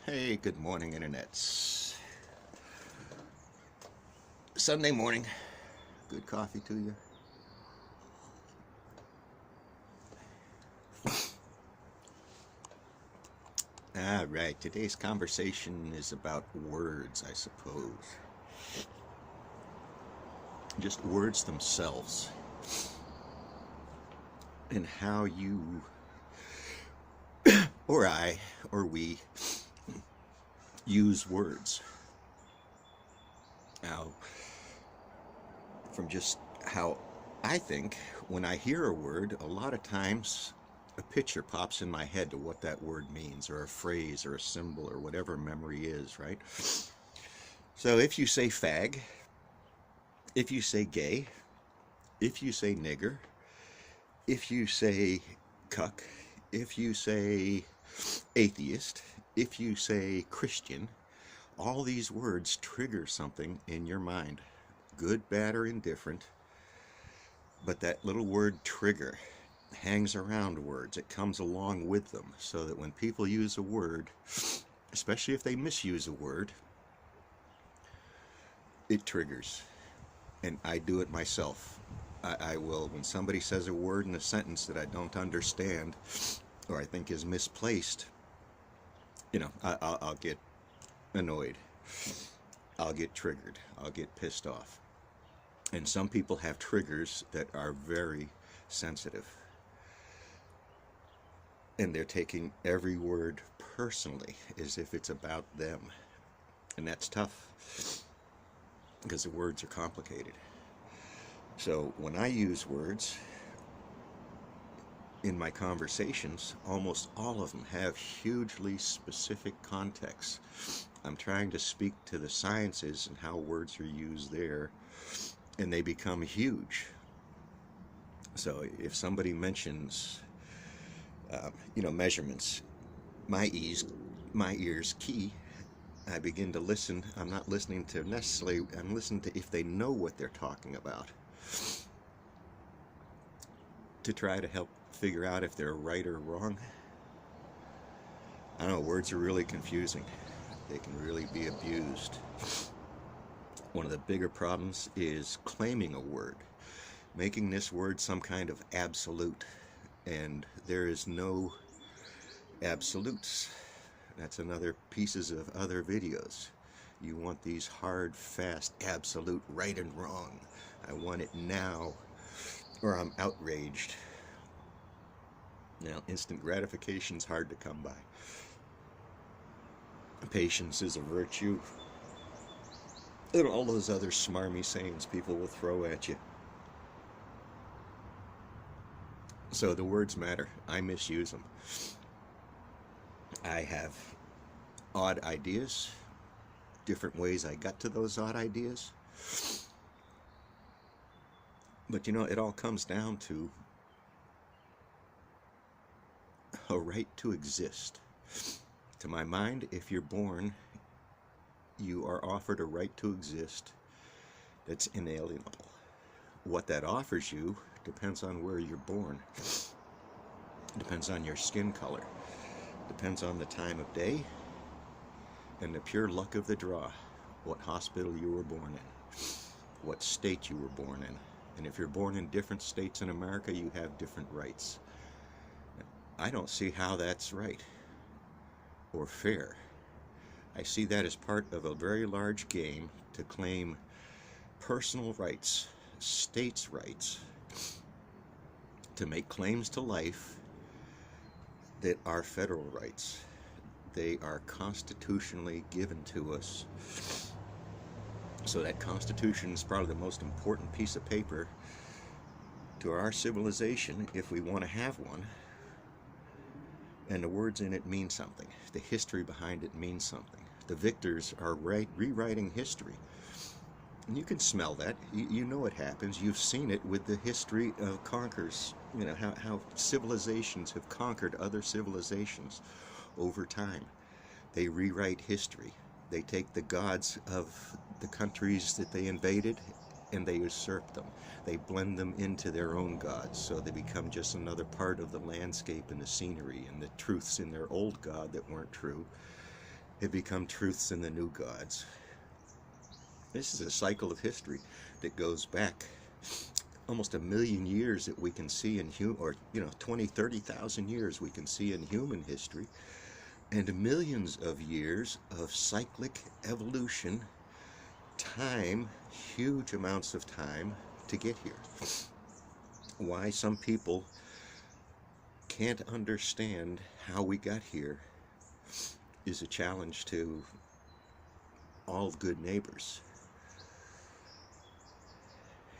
Hey, good morning, internets. Sunday morning. Good coffee to you. All right, today's conversation is about words, I suppose. Just words themselves. And how you, or I, or we, use words. Now, from just how I think, when I hear a word, a lot of times a picture pops in my head to what that word means, or a phrase, or a symbol, or whatever memory is, right? So if you say fag, if you say gay, if you say nigger, if you say cuck, if you say atheist, if you say Christian, all these words trigger something in your mind, good, bad, or indifferent. But that little word trigger hangs around words. It comes along with them, so that when people use a word, especially if they misuse a word, it triggers. And I do it myself. I will, when somebody says a word in a sentence that I don't understand or I think is misplaced, I'll get annoyed. I'll get triggered. I'll get pissed off. And some people have triggers that are very sensitive. And they're taking every word personally, as if it's about them. And that's tough, because the words are complicated. So when I use words in my conversations, almost all of them have hugely specific contexts. I'm trying to speak to the sciences and how words are used there, and they become huge. So if somebody mentions, measurements, my ears key, I begin to listen. I'm not listening to necessarily, I'm listening to if they know what they're talking about, to try to help figure out if they're right or wrong. I don't know, words are really confusing. They can really be abused. One of the bigger problems is claiming a word, making this word some kind of absolute. And there is no absolutes. That's another pieces of other videos. You want these hard, fast, absolute right and wrong. I want it now, or I'm outraged. Now, instant gratification is hard to come by. Patience is a virtue. And all those other smarmy sayings people will throw at you. So the words matter. I misuse them. I have odd ideas, different ways I got to those odd ideas. But it all comes down to a right to exist. To my mind, if you're born, you are offered a right to exist that's inalienable. What that offers you depends on where you're born. Depends on your skin color. Depends on the time of day and the pure luck of the draw. What hospital you were born in. What state you were born in. And if you're born in different states in America, you have different rights. I don't see how that's right or fair. I see that as part of a very large game to claim personal rights, states' rights, to make claims to life that are federal rights. They are constitutionally given to us. So that Constitution is probably the most important piece of paper to our civilization, if we want to have one. And the words in it mean something. The history behind it means something. The victors are rewriting history. And you can smell that. You know it happens. You've seen it with the history of conquers. How civilizations have conquered other civilizations over time. They rewrite history. They take the gods of the countries that they invaded and they usurp them. They blend them into their own gods, so they become just another part of the landscape and the scenery, and the truths in their old god that weren't true have become truths in the new gods. This is a cycle of history that goes back almost 1,000,000 years that we can see in 20, 30,000 years we can see in human history, and millions of years of cyclic evolution, time, huge amounts of time to get here. Why some people can't understand how we got here is a challenge to all good neighbors.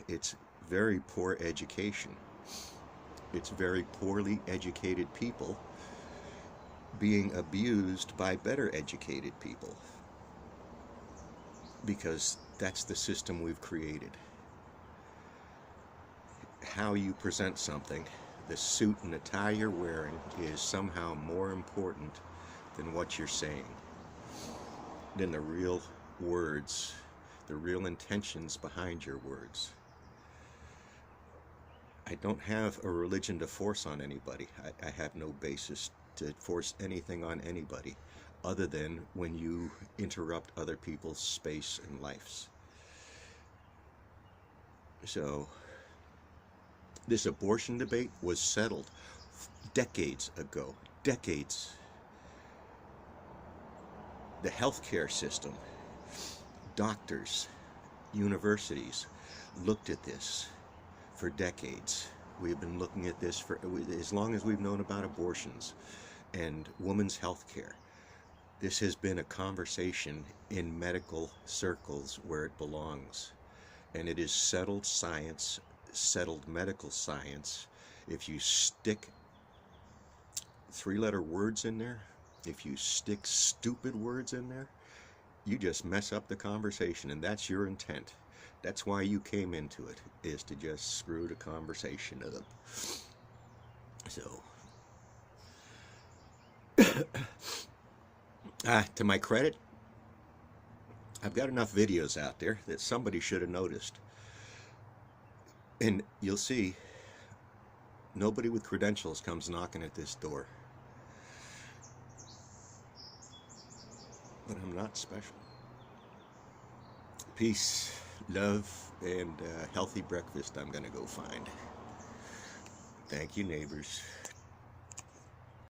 It's very poor education. It's very poorly educated people being abused by better educated people, because that's the system we've created. How you present something, the suit and the tie you're wearing, is somehow more important than what you're saying, than the real words, the real intentions behind your words. I don't have a religion to force on anybody. I have no basis to force anything on anybody other than when you interrupt other people's space and lives. So this abortion debate was settled decades ago. Decades. The healthcare system, doctors, universities looked at this for decades. We've been looking at this for as long as we've known about abortions and women's health care. This has been a conversation in medical circles where it belongs. And it is settled science, settled medical science. If you stick three-letter words in there, if you stick stupid words in there, you just mess up the conversation, and that's your intent. That's why you came into it, is to just screw the conversation up. So, to my credit, I've got enough videos out there that somebody should have noticed. And you'll see, nobody with credentials comes knocking at this door. But I'm not special. Peace, love, and healthy breakfast I'm going to go find. Thank you, neighbors.